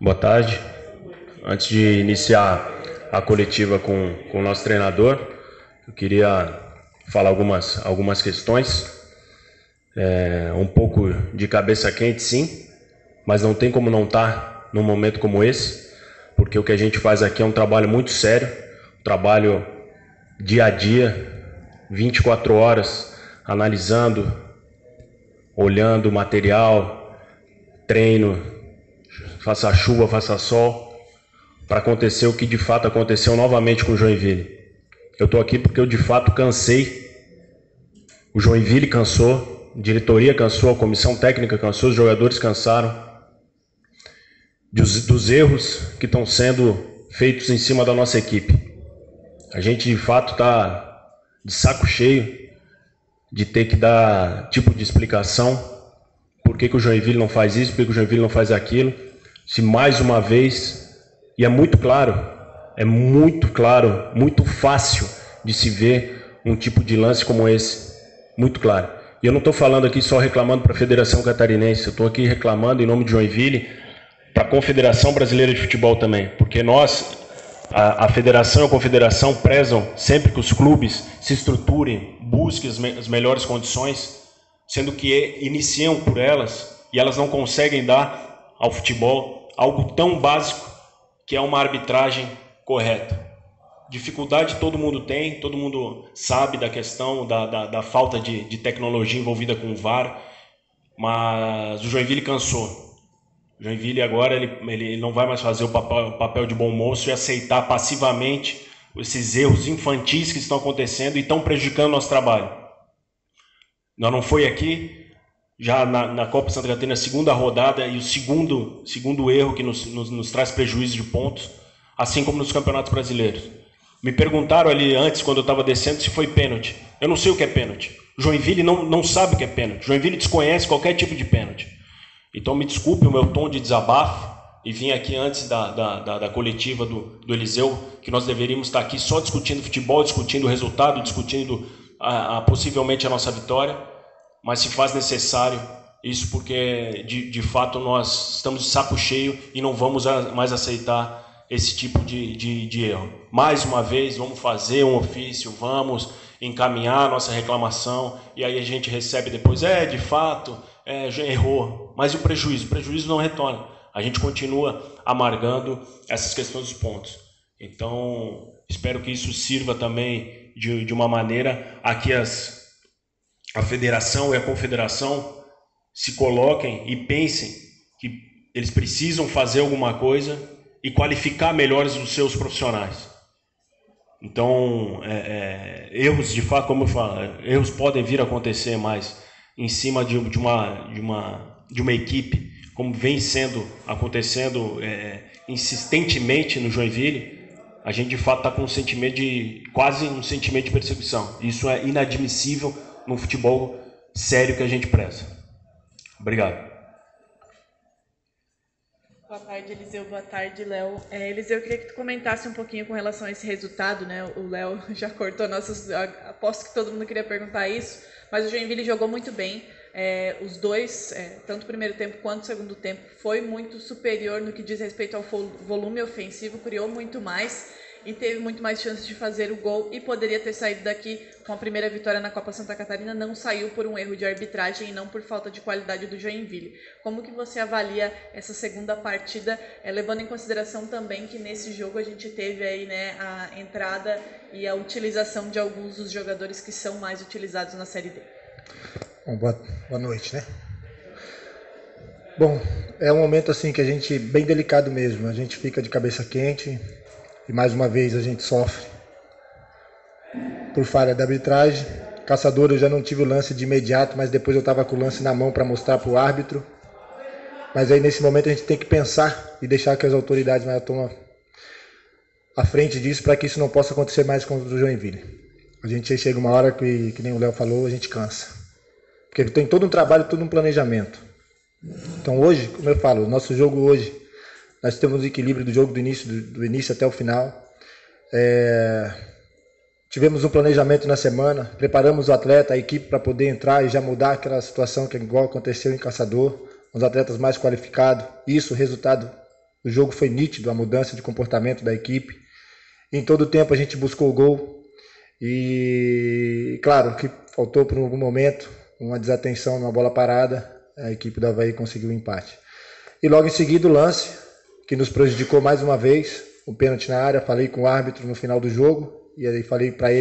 Boa tarde. Antes de iniciar a coletiva com o nosso treinador, eu queria falar algumas questões. Um pouco de cabeça quente, sim, mas não tem como não estar num momento como esse, porque o que a gente faz aqui é um trabalho muito sério, um trabalho dia a dia, 24 horas, analisando, olhando o material, treino, faça chuva, faça sol, para acontecer o que de fato aconteceu novamente com o Joinville. Eu estou aqui porque eu de fato cansei, o Joinville cansou, a diretoria cansou, a comissão técnica cansou, os jogadores cansaram dos erros que estão sendo feitos em cima da nossa equipe. A gente de fato está de saco cheio de ter que dar tipo de explicação por que o Joinville não faz isso, por que o Joinville não faz aquilo. Se mais uma vez, e é muito claro, muito fácil de se ver um tipo de lance como esse, muito claro. E eu não estou falando aqui só reclamando para a Federação Catarinense, eu estou aqui reclamando em nome de Joinville para a Confederação Brasileira de Futebol também, porque nós, a Federação e a Confederação prezam sempre que os clubes se estruturem, busquem as melhores condições, sendo que iniciam por elas e elas não conseguem dar ao futebol algo tão básico que é uma arbitragem correta. Dificuldade todo mundo tem, todo mundo sabe da questão da falta de tecnologia envolvida com o VAR, mas o Joinville cansou. O Joinville agora ele não vai mais fazer o papel de bom moço e aceitar passivamente esses erros infantis que estão acontecendo e estão prejudicando o nosso trabalho. Nós não foi aqui, já na Copa Santa Catarina, segunda rodada, e o segundo erro que nos traz prejuízo de pontos, assim como nos campeonatos brasileiros. Me perguntaram ali antes, quando eu estava descendo, se foi pênalti. Eu não sei o que é pênalti. Joinville não sabe o que é pênalti. Joinville desconhece qualquer tipo de pênalti. Então me desculpe o meu tom de desabafo, e vim aqui antes da coletiva do Eliseu, que nós deveríamos estar aqui só discutindo futebol, discutindo o resultado, discutindo possivelmente a nossa vitória, mas se faz necessário isso porque de fato nós estamos de saco cheio e não vamos mais aceitar esse tipo de erro. Mais uma vez, vamos fazer um ofício, vamos encaminhar a nossa reclamação, e aí a gente recebe depois, de fato, já errou, mas e o prejuízo? O prejuízo não retorna. A gente continua amargando essas questões dos pontos. Então, espero que isso sirva também de uma maneira a que a federação e a confederação se coloquem e pensem que eles precisam fazer alguma coisa e qualificar melhores os seus profissionais. Então, erros, de fato, como eu falo, erros podem vir a acontecer, mas em cima de uma equipe, como vem acontecendo insistentemente no Joinville, a gente de fato está com quase um sentimento de perseguição. Isso é inadmissível num futebol sério que a gente preza. Obrigado. Boa tarde, Eliseu. Boa tarde, Léo. Eliseu, eu queria que tu comentasse um pouquinho com relação a esse resultado, né? O Léo já cortou nossos... Aposto que todo mundo queria perguntar isso, mas o Joinville jogou muito bem. Os dois, tanto o primeiro tempo quanto o segundo tempo, foi muito superior no que diz respeito ao volume ofensivo, criou muito mais e teve muito mais chances de fazer o gol e poderia ter saído daqui com a primeira vitória na Copa Santa Catarina. Não saiu por um erro de arbitragem e não por falta de qualidade do Joinville. Como que você avalia essa segunda partida, levando em consideração também que nesse jogo a gente teve aí, né, a entrada e a utilização de alguns dos jogadores que são mais utilizados na Série D? Bom, boa noite, né? Bom, é um momento assim que a gente, bem delicado mesmo, a gente fica de cabeça quente e mais uma vez a gente sofre por falha da arbitragem. Caçador, eu já não tive o lance de imediato, mas depois eu estava com o lance na mão para mostrar para o árbitro. Mas aí nesse momento a gente tem que pensar e deixar que as autoridades mais tomem à frente disso para que isso não possa acontecer mais contra o Joinville. A gente chega uma hora que nem o Léo falou, a gente cansa. Porque tem todo um trabalho, todo um planejamento. Então hoje, como eu falo, o nosso jogo hoje, nós temos o equilíbrio do jogo do início até o final. tivemos um planejamento na semana, preparamos o atleta, a equipe para poder entrar e já mudar aquela situação que igual aconteceu em Caçador, os atletas mais qualificados. Isso, o resultado do jogo foi nítido, a mudança de comportamento da equipe. Em todo o tempo a gente buscou o gol e, claro, que faltou por algum momento uma desatenção numa bola parada, a equipe do Avaí conseguiu o empate. E logo em seguida o lance, que nos prejudicou mais uma vez, o pênalti na área, falei com o árbitro no final do jogo, e aí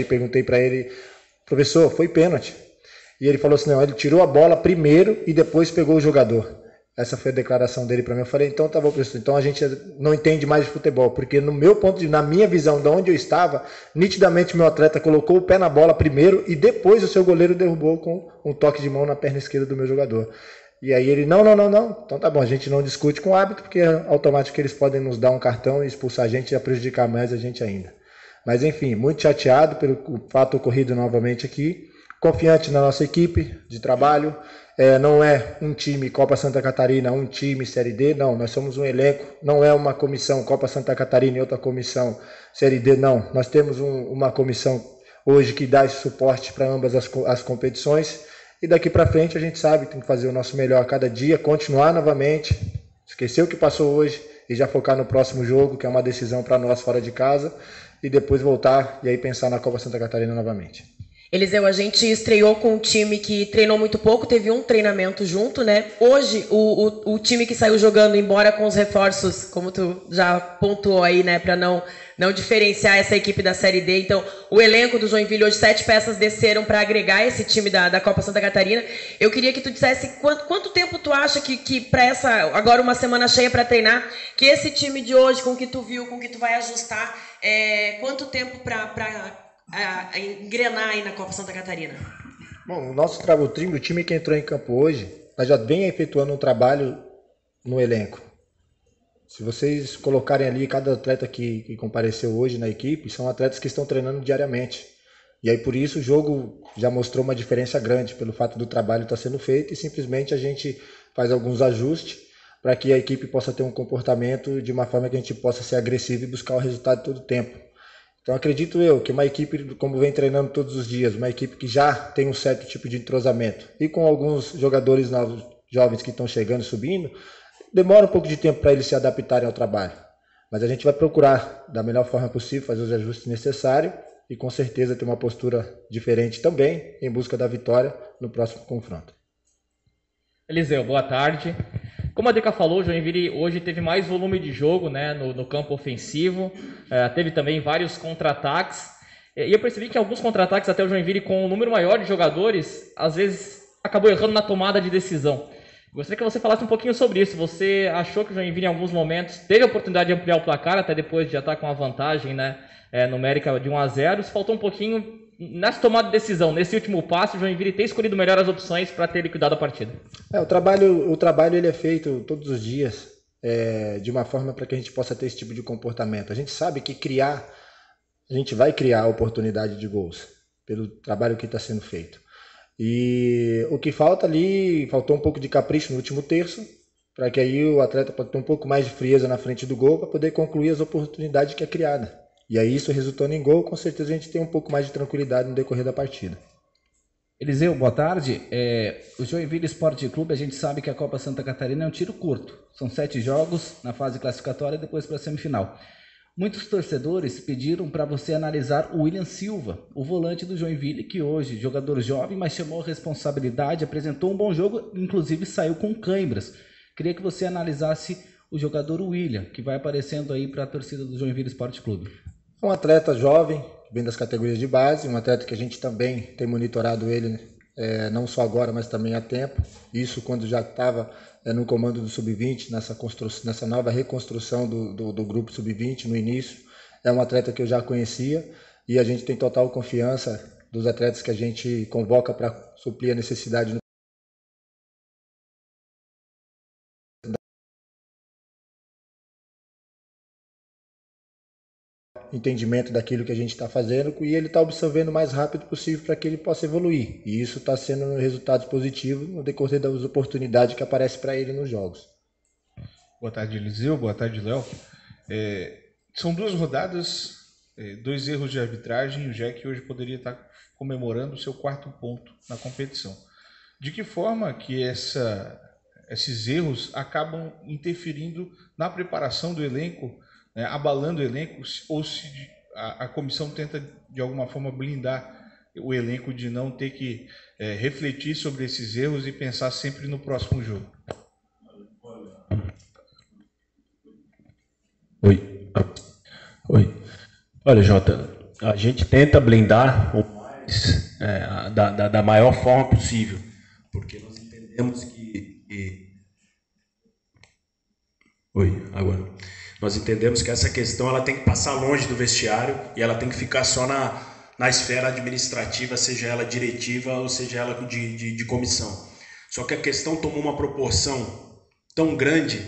perguntei para ele, professor, foi pênalti? E ele falou assim, não, ele tirou a bola primeiro e depois pegou o jogador. Essa foi a declaração dele para mim. Eu falei, então tá bom, professor, então a gente não entende mais de futebol, porque no meu ponto de, na minha visão de onde eu estava, nitidamente meu atleta colocou o pé na bola primeiro e depois o seu goleiro derrubou com um toque de mão na perna esquerda do meu jogador. E aí ele, não, então tá bom, a gente não discute com o árbitro, porque é automático que eles podem nos dar um cartão e expulsar a gente e prejudicar mais a gente ainda. Mas enfim, muito chateado pelo fato ocorrido novamente aqui, confiante na nossa equipe de trabalho. Não é um time Copa Santa Catarina, um time Série D, não, nós somos um elenco, não é uma comissão Copa Santa Catarina e outra comissão Série D, não. Nós temos uma comissão hoje que dá esse suporte para ambas as competições e daqui para frente a gente sabe que tem que fazer o nosso melhor a cada dia, continuar novamente, esquecer o que passou hoje e já focar no próximo jogo, que é uma decisão para nós fora de casa, e depois voltar e aí pensar na Copa Santa Catarina novamente. Eliseu, a gente estreou com um time que treinou muito pouco, teve um treinamento junto, né? Hoje, o time que saiu jogando, embora com os reforços, como tu já pontuou aí, né? Para não diferenciar essa equipe da Série D. Então, o elenco do Joinville, hoje 7 peças desceram para agregar esse time da Copa Santa Catarina. Eu queria que tu dissesse quanto tempo tu acha que para essa, agora uma semana cheia para treinar, que esse time de hoje, com o que tu viu, com o que tu vai ajustar, quanto tempo para engrenar aí na Copa Santa Catarina? Bom, o time que entrou em campo hoje, nós já vem efetuando um trabalho no elenco. Se vocês colocarem ali cada atleta que compareceu hoje na equipe, são atletas que estão treinando diariamente. E aí por isso o jogo já mostrou uma diferença grande, pelo fato do trabalho estar sendo feito e simplesmente a gente faz alguns ajustes para que a equipe possa ter um comportamento de uma forma que a gente possa ser agressivo e buscar o resultado todo o tempo. Então acredito eu que uma equipe, como vem treinando todos os dias, uma equipe que já tem um certo tipo de entrosamento e com alguns jogadores novos, jovens que estão chegando e subindo, demora um pouco de tempo para eles se adaptarem ao trabalho. Mas a gente vai procurar, da melhor forma possível, fazer os ajustes necessários e com certeza ter uma postura diferente também em busca da vitória no próximo confronto. Eliseu, boa tarde. Como a Deca falou, o Joinville hoje teve mais volume de jogo, né, no campo ofensivo, teve também vários contra-ataques, e eu percebi que alguns contra-ataques, até o Joinville com um número maior de jogadores, às vezes acabou errando na tomada de decisão. Gostaria que você falasse um pouquinho sobre isso. Você achou que o Joinville em alguns momentos teve a oportunidade de ampliar o placar, até depois de já estar com a vantagem, né, numérica de 1-0, se faltou um pouquinho nessa tomada de decisão, nesse último passo, o Joinville tem escolhido melhor as opções para ter liquidado a partida? O trabalho ele é feito todos os dias de uma forma para que a gente possa ter esse tipo de comportamento. A gente sabe que a gente vai criar oportunidade de gols pelo trabalho que está sendo feito. E o que falta ali, faltou um pouco de capricho no último terço, para que aí o atleta possa ter um pouco mais de frieza na frente do gol para poder concluir as oportunidades que é criada. E aí isso resultando em gol, com certeza a gente tem um pouco mais de tranquilidade no decorrer da partida. Eliseu, boa tarde. O Joinville Esporte Clube, a gente sabe que a Copa Santa Catarina é um tiro curto. São 7 jogos na fase classificatória e depois para a semifinal. Muitos torcedores pediram para você analisar o William Silva, o volante do Joinville, que hoje, jogador jovem, mas chamou a responsabilidade, apresentou um bom jogo, inclusive saiu com cãibras. Queria que você analisasse o jogador William, que vai aparecendo aí para a torcida do Joinville Esporte Clube. Um atleta jovem, vem das categorias de base, um atleta que a gente também tem monitorado ele, não só agora, mas também há tempo. Isso quando já estava no comando do Sub-20, nessa nova reconstrução do grupo Sub-20 no início. É um atleta que eu já conhecia e a gente tem total confiança dos atletas que a gente convoca para suprir a necessidade no entendimento daquilo que a gente está fazendo e ele está absorvendo o mais rápido possível para que ele possa evoluir. E isso está sendo resultados positivos no decorrer das oportunidades que aparecem para ele nos jogos. Boa tarde, Eliseu. Boa tarde, Léo. São 2 rodadas 2 erros de arbitragem, o Jack hoje poderia estar comemorando o seu 4º ponto na competição. De que forma que esses erros acabam interferindo na preparação do elenco, né, abalando o elenco, ou se a comissão tenta de alguma forma blindar o elenco de não ter que refletir sobre esses erros e pensar sempre no próximo jogo? Oi. Olha, Jota, a gente tenta blindar o mais, da maior forma possível, porque nós entendemos Nós entendemos que essa questão ela tem que passar longe do vestiário e ela tem que ficar só na esfera administrativa, seja ela diretiva ou seja ela de comissão. Só que a questão tomou uma proporção tão grande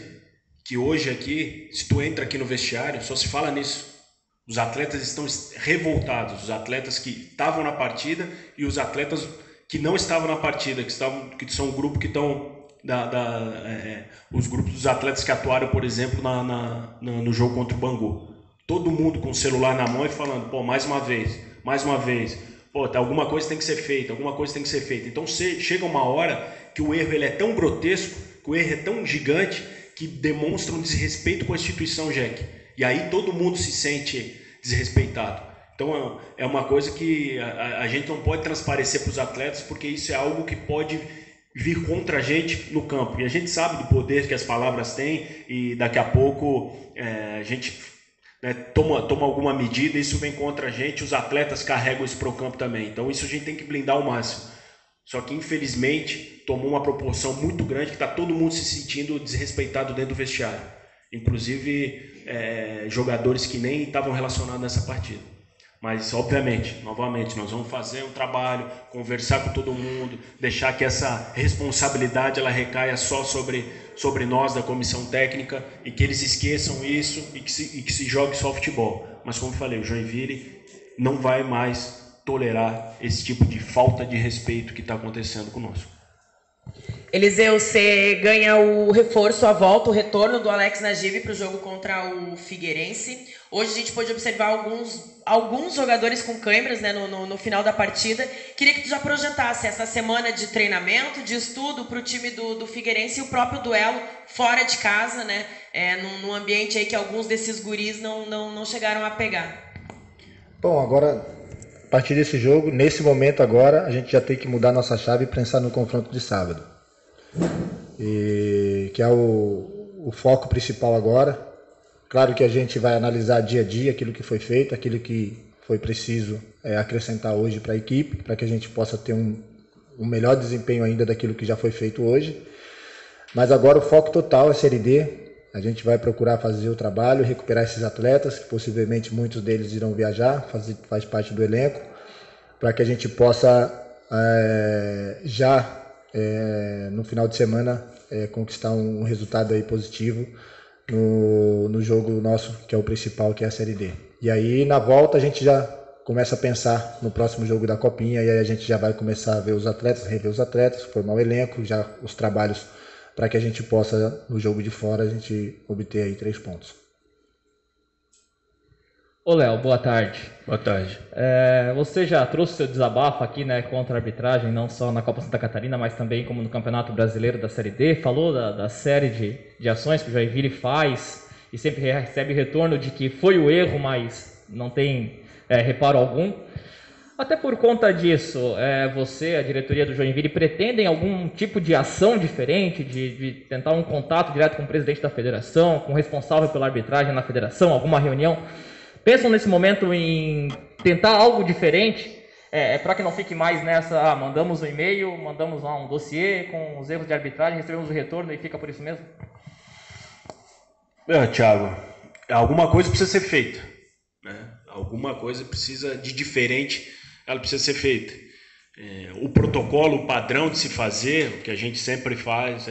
que hoje aqui, se tu entra aqui no vestiário, só se fala nisso. Os atletas estão revoltados, os atletas que estavam na partida e os atletas que não estavam na partida, que são o grupo que estão os grupos dos atletas que atuaram, por exemplo, no jogo contra o Bangu. Todo mundo com o celular na mão e falando, pô, mais uma vez, pô, alguma coisa tem que ser feita, Então chega uma hora que o erro ele é tão grotesco, que o erro é tão gigante, que demonstra um desrespeito com a instituição, Jack. E aí todo mundo se sente desrespeitado. Então é uma coisa que a gente não pode transparecer para os atletas, porque isso é algo que pode vir contra a gente no campo. E a gente sabe do poder que as palavras têm e daqui a pouco a gente toma alguma medida e isso vem contra a gente, os atletas carregam isso para o campo também. Então isso a gente tem que blindar ao máximo. Só que infelizmente tomou uma proporção muito grande que está todo mundo se sentindo desrespeitado dentro do vestiário. Inclusive jogadores que nem estavam relacionados nessa partida. Mas, obviamente, novamente, nós vamos fazer um trabalho, conversar com todo mundo, deixar que essa responsabilidade ela recaia só sobre nós da comissão técnica e que eles esqueçam isso e que se jogue só futebol. Mas, como eu falei, o Joinville não vai mais tolerar esse tipo de falta de respeito que está acontecendo conosco. Eliseu, você ganha o reforço, a volta, o retorno do Alex Najib para o jogo contra o Figueirense. Hoje a gente pôde observar alguns jogadores com câimbras, né, no final da partida. Queria que tu já projetasse essa semana de treinamento, de estudo para o time do Figueirense e o próprio duelo fora de casa, né, num ambiente aí que alguns desses guris não chegaram a pegar. Bom, agora, a partir desse jogo, nesse momento agora, a gente já tem que mudar nossa chave e pensar no confronto de sábado. Que é o foco principal agora. Claro que a gente vai analisar dia a dia aquilo que foi feito, aquilo que foi preciso acrescentar hoje para a equipe, para que a gente possa ter um melhor desempenho ainda daquilo que já foi feito hoje. Mas agora o foco total é Série D. A gente vai procurar fazer o trabalho, recuperar esses atletas, que possivelmente muitos deles irão viajar, faz parte do elenco, para que a gente possa no final de semana conquistar um resultado aí positivo no jogo nosso, que é o principal, que é a Série D. E aí, na volta, a gente já começa a pensar no próximo jogo da Copinha, e aí a gente já vai começar a ver os atletas, rever os atletas, formar o elenco, já os trabalhos, para que a gente possa, no jogo de fora, a gente obter aí 3 pontos. Ô Léo, boa tarde. Boa tarde. Você já trouxe seu desabafo aqui, né, contra a arbitragem, não só na Copa Santa Catarina, mas também como no Campeonato Brasileiro da Série D. Falou da série de ações que o Joinville faz e sempre recebe retorno de que foi o erro, mas não tem reparo algum. Até por conta disso, você, a diretoria do Joinville, pretendem algum tipo de ação diferente, de tentar um contato direto com o presidente da federação, com o responsável pela arbitragem na federação, alguma reunião? Pensam nesse momento em tentar algo diferente, para que não fique mais nessa, mandamos um e-mail, mandamos lá um dossiê com os erros de arbitragem, recebemos o retorno e fica por isso mesmo? Thiago, alguma coisa precisa ser feita, né? Alguma coisa precisa de diferente, ela precisa ser feita. O protocolo, o padrão de se fazer, o que a gente sempre faz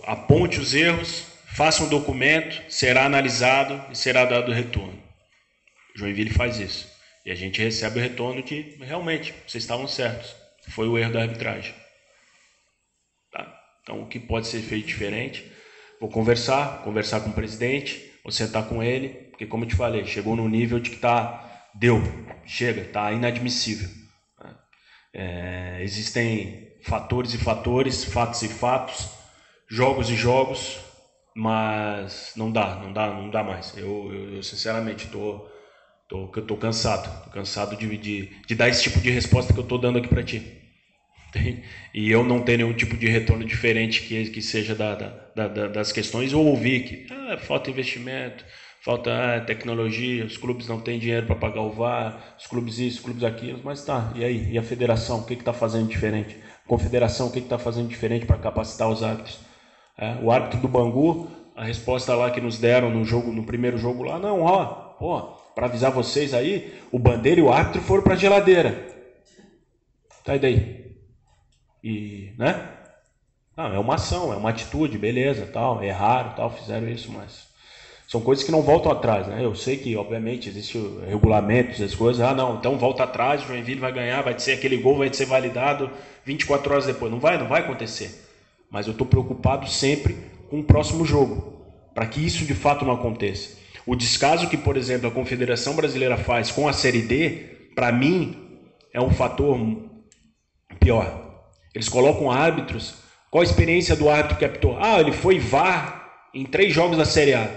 aponte os erros, faça um documento, será analisado e será dado o retorno. O Joinville faz isso. E a gente recebe o retorno que, realmente, vocês estavam certos. Foi o erro da arbitragem. Tá? Então, o que pode ser feito diferente? Vou conversar com o presidente, vou sentar com ele, porque como eu te falei, chegou no nível de que chega, tá inadmissível. Existem fatores e fatores, fatos e fatos, jogos e jogos, mas não dá mais. Eu sinceramente tô cansado de dar esse tipo de resposta que eu tô dando aqui para ti. E eu não tenho nenhum tipo de retorno diferente que seja das questões, ou ouvir que falta investimento, falta tecnologia, os clubes não têm dinheiro para pagar o VAR, os clubes isso, os clubes aquilo, mas tá, e aí? E a federação, o que está fazendo diferente? A confederação, o que está fazendo diferente para capacitar os árbitros? O árbitro do Bangu, a resposta lá que nos deram no primeiro jogo lá, não, para avisar vocês aí, o bandeira e o árbitro foram para a geladeira. Tá, e daí? E, né? Não, é uma ação, é uma atitude, beleza, tal, erraram, tal, fizeram isso, mas são coisas que não voltam atrás, né? Eu sei que, obviamente, existem regulamentos, as coisas, então volta atrás, o Joinville vai ganhar, vai ser aquele gol, vai ser validado 24 horas depois. Não vai acontecer. Mas eu estou preocupado sempre com o próximo jogo, para que isso de fato não aconteça. O descaso que, por exemplo, a Confederação Brasileira faz com a Série D, para mim, é um fator pior. Eles colocam árbitros. Qual a experiência do árbitro que apitou? Ele foi VAR em 3 jogos da Série A.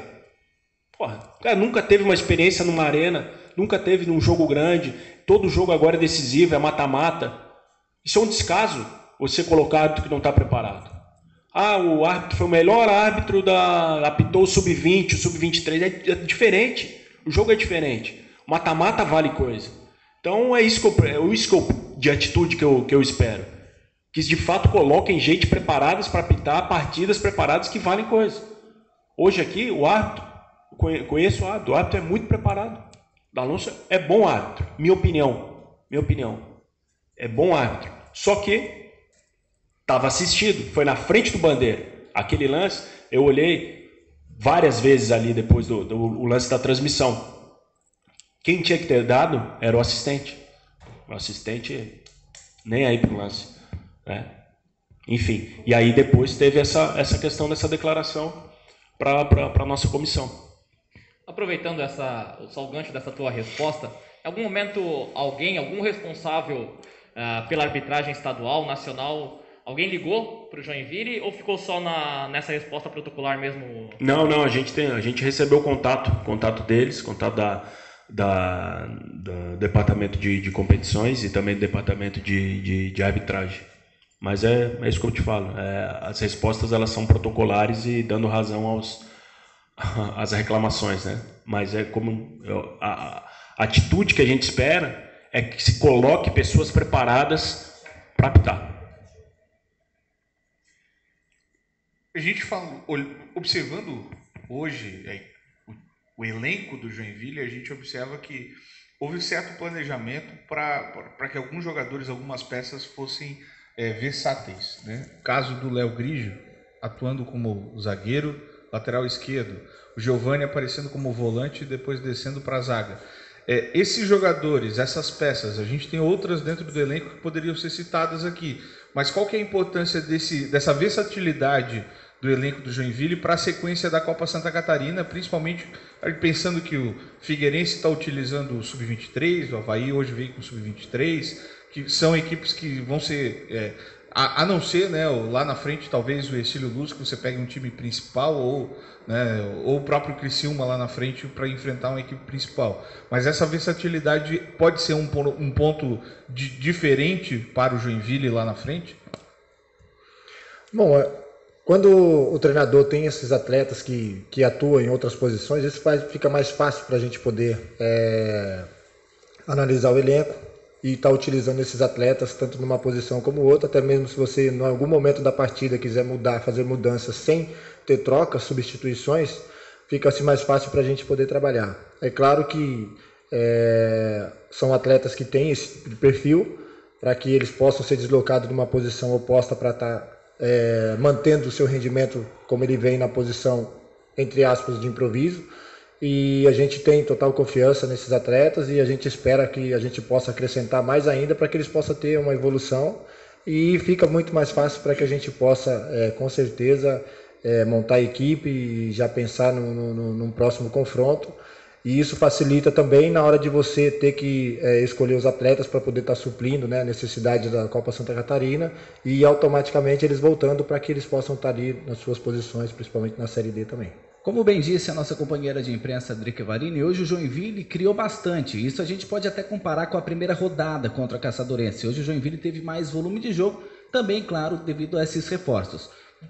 Cara, nunca teve uma experiência numa arena, nunca teve num jogo grande. Todo jogo agora é decisivo, é mata-mata. Isso é um descaso, você colocar árbitro que não está preparado. O árbitro foi o melhor árbitro apitou o sub-20, o sub-23. É diferente, o jogo é diferente. Mata-mata vale coisa. Então é isso de atitude que eu espero. Que de fato coloquem gente preparadas para apitar partidas preparadas que valem coisa. Hoje aqui, o árbitro, conheço o árbitro é muito preparado. D'Alonso é bom árbitro, minha opinião. É bom árbitro. Só que estava assistido, foi na frente do bandeira. Aquele lance, eu olhei várias vezes ali depois do lance da transmissão. Quem tinha que ter dado era o assistente. O assistente nem aí para o lance. Enfim, e aí depois teve essa questão dessa declaração para a nossa comissão. Aproveitando só o gancho dessa tua resposta, em algum momento algum responsável pela arbitragem estadual, nacional, alguém ligou para o Joinville ou ficou só nessa resposta protocolar mesmo? Não, a gente recebeu o contato deles, contato do departamento de competições e também do departamento de arbitragem. Mas é isso que eu te falo. As respostas elas são protocolares e dando razão às reclamações, né? Mas a atitude que a gente espera é que se coloque pessoas preparadas para apitar. A gente observando hoje o elenco do Joinville, a gente observa que houve certo planejamento para que alguns jogadores, algumas peças fossem versáteis, né? O caso do Léo Grigio, atuando como zagueiro, lateral esquerdo, o Giovani aparecendo como volante e depois descendo para a zaga. Esses jogadores, essas peças, a gente tem outras dentro do elenco que poderiam ser citadas aqui, mas qual que é a importância dessa versatilidade do elenco do Joinville para a sequência da Copa Santa Catarina, principalmente pensando que o Figueirense está utilizando o Sub-23, o Avaí hoje veio com o Sub-23, que são equipes que vão ser, a não ser, né, lá na frente, talvez o Ercílio Luz, que você pegue um time principal, ou o próprio Criciúma lá na frente para enfrentar uma equipe principal. Mas essa versatilidade pode ser um ponto diferente para o Joinville lá na frente? Bom, quando o treinador tem esses atletas que atuam em outras posições, isso fica mais fácil para a gente poder analisar o elenco e estar utilizando esses atletas tanto numa posição como outra, até mesmo se você em algum momento da partida quiser fazer mudanças sem ter trocas, substituições, fica assim mais fácil para a gente poder trabalhar. É claro que são atletas que têm esse perfil para que eles possam ser deslocados numa posição oposta para estar mantendo o seu rendimento como ele vem na posição, entre aspas, de improviso. E a gente tem total confiança nesses atletas e a gente espera que a gente possa acrescentar mais ainda para que eles possam ter uma evolução e fica muito mais fácil para que a gente possa, com certeza, montar a equipe e já pensar num próximo confronto. E isso facilita também na hora de você ter que escolher os atletas para poder estar suprindo, né, a necessidade da Copa Santa Catarina e automaticamente eles voltando para que eles possam estar ali nas suas posições, principalmente na Série D também. Como bem disse a nossa companheira de imprensa, Drica Varini, hoje o Joinville criou bastante. Isso a gente pode até comparar com a primeira rodada contra a Caçadorense. Hoje o Joinville teve mais volume de jogo, também, claro, devido a esses reforços.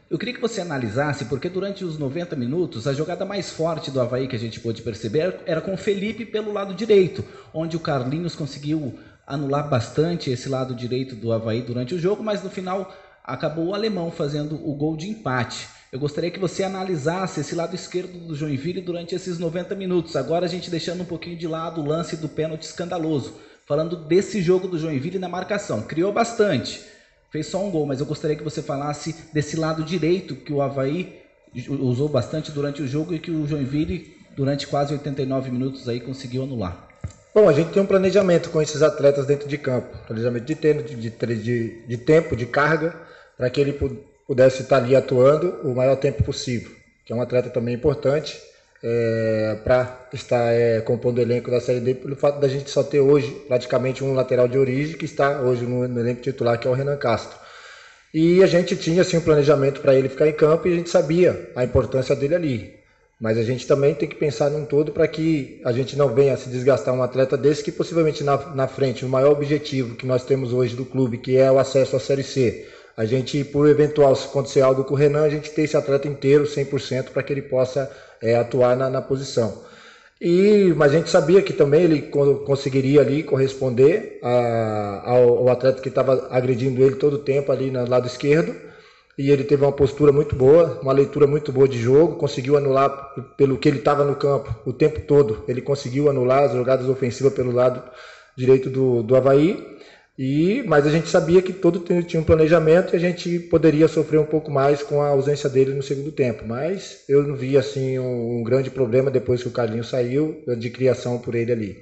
Eu queria que você analisasse, porque durante os 90 minutos, a jogada mais forte do Avaí que a gente pôde perceber era com o Felipe pelo lado direito, onde o Carlinhos conseguiu anular bastante esse lado direito do Avaí durante o jogo, mas no final acabou o alemão fazendo o gol de empate. Eu gostaria que você analisasse esse lado esquerdo do Joinville durante esses 90 minutos. Agora a gente deixando um pouquinho de lado o lance do pênalti escandaloso. Falando desse jogo do Joinville na marcação. Criou bastante. Fez só um gol, mas eu gostaria que você falasse desse lado direito que o Avaí usou bastante durante o jogo e que o Joinville, durante quase 89 minutos, aí conseguiu anular. Bom, a gente tem um planejamento com esses atletas dentro de campo. Planejamento de tempo, de carga, para que ele pudesse estar ali atuando o maior tempo possível, que é um atleta também importante para estar compondo o elenco da Série D, pelo fato da gente só ter hoje praticamente um lateral de origem que está hoje no elenco titular, que é o Renan Castro. E a gente tinha assim, um planejamento para ele ficar em campo e a gente sabia a importância dele ali. Mas a gente também tem que pensar num todo para que a gente não venha se desgastar um atleta desse que possivelmente na frente, o maior objetivo que nós temos hoje do clube, que é o acesso à Série C. A gente, por eventual, se acontecer algo com o Renan, a gente tem esse atleta inteiro, 100%, para que ele possa atuar na posição. Mas a gente sabia que também ele conseguiria ali corresponder ao atleta que estava agredindo ele todo o tempo ali no lado esquerdo. E ele teve uma postura muito boa, uma leitura muito boa de jogo, conseguiu anular pelo que ele estava no campo o tempo todo. Ele conseguiu anular as jogadas ofensivas pelo lado direito do Avaí. Mas a gente sabia que todo tinha um planejamento e a gente poderia sofrer um pouco mais com a ausência dele no segundo tempo. Mas eu não vi assim um grande problema depois que o Carlinhos saiu de criação por ele ali.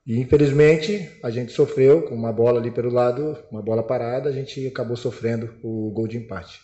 E infelizmente a gente sofreu com uma bola ali pelo lado, uma bola parada, a gente acabou sofrendo o gol de empate.